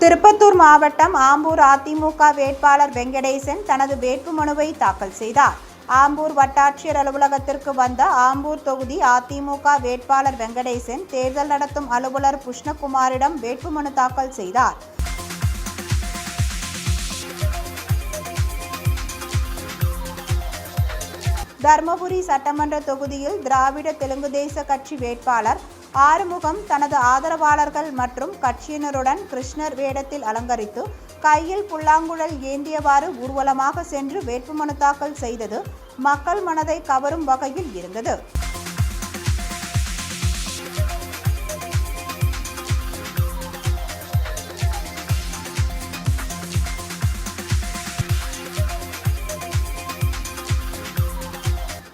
திருப்பத்தூர் மாவட்டம் ஆம்பூர் அதிமுக வேட்பாளர் வெங்கடேசன் தனது வேட்புமனுவை தாக்கல் செய்தார். ஆம்பூர் வட்டாட்சியர் அலுவலகத்திற்கு வந்த ஆம்பூர் தொகுதி அதிமுக வேட்பாளர் வெங்கடேசன் தேர்தல் நடத்தும் அலுவலர் புஷ்ணகுமாரிடம் வேட்புமனு தாக்கல் செய்தார். தர்மபுரி சட்டமன்ற தொகுதியில் திராவிட தெலுங்கு தேச கட்சி வேட்பாளர் ஆறுமுகம் தனது ஆதரவாளர்கள் மற்றும் கட்சியினருடன் கிருஷ்ணர் வேடத்தில் அலங்கரித்து கையில் புல்லாங்குழல் ஏந்தியவாறு ஊர்வலமாக சென்று வேட்புமனு தாக்கல் செய்தது மக்கள் மனதை கவரும் வகையில் இருந்தது.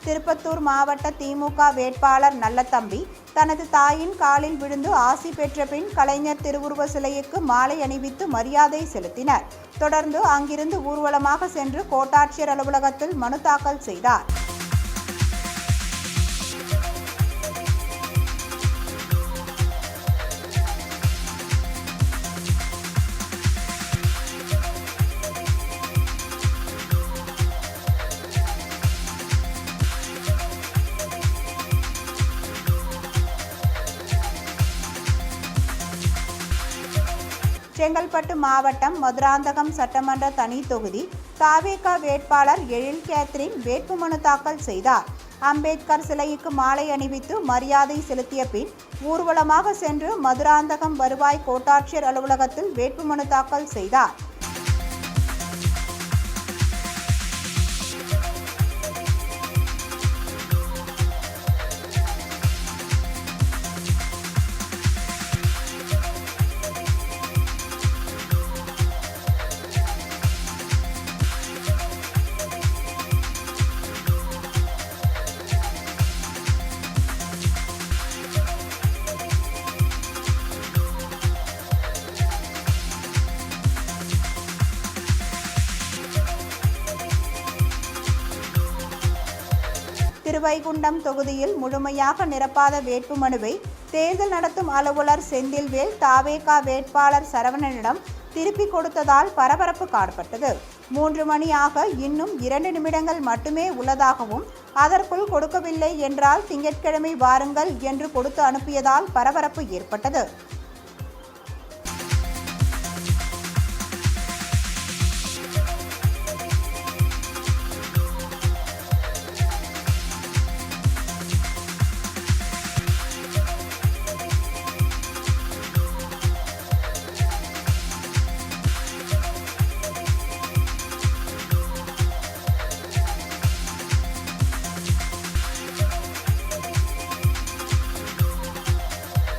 திருப்பத்தூர் மாவட்ட திமுக வேட்பாளர் நல்லதம்பி தனது தாயின் காலில் விழுந்து ஆசி பெற்ற பின் கலைஞர் திருவுருவ சிலைக்கு மாலை அணிவித்து மரியாதை செலுத்தினர். தொடர்ந்து அங்கிருந்து ஊர்வலமாக சென்று கோட்டாட்சியர் அலுவலகத்தில் மனு தாக்கல் செய்தார். செங்கல்பட்டு மாவட்டம் மதுராந்தகம் சட்டமன்ற தனி தொகுதி தவேக வேட்பாளர் எழில் கேத்ரின் வேட்புமனு தாக்கல் செய்தார். அம்பேத்கர் சிலைக்கு மாலை அணிவித்து மரியாதை செலுத்திய பின் ஊர்வலமாக சென்று மதுராந்தகம் வருவாய் கோட்டாட்சியர் அலுவலகத்தில் வேட்புமனு தாக்கல் செய்தார். திருவைகுண்டம் தொகுதியில் முழுமையாக நிரப்பாத வேட்புமனுவை தேர்தல் நடத்தும் அலுவலர் செந்தில்வேல் தவேக வேட்பாளர் சரவணனிடம் திருப்பிக் கொடுத்ததால் பரபரப்பு காணப்பட்டது. 3 மணி ஆக இன்னும் 2 நிமிடங்கள் மட்டுமே உள்ளதாகவும் அதற்குள் கொடுக்கவில்லை என்றால் திங்கட்கிழமை வாருங்கள் என்று கொடுத்து அனுப்பியதால் பரபரப்பு ஏற்பட்டது.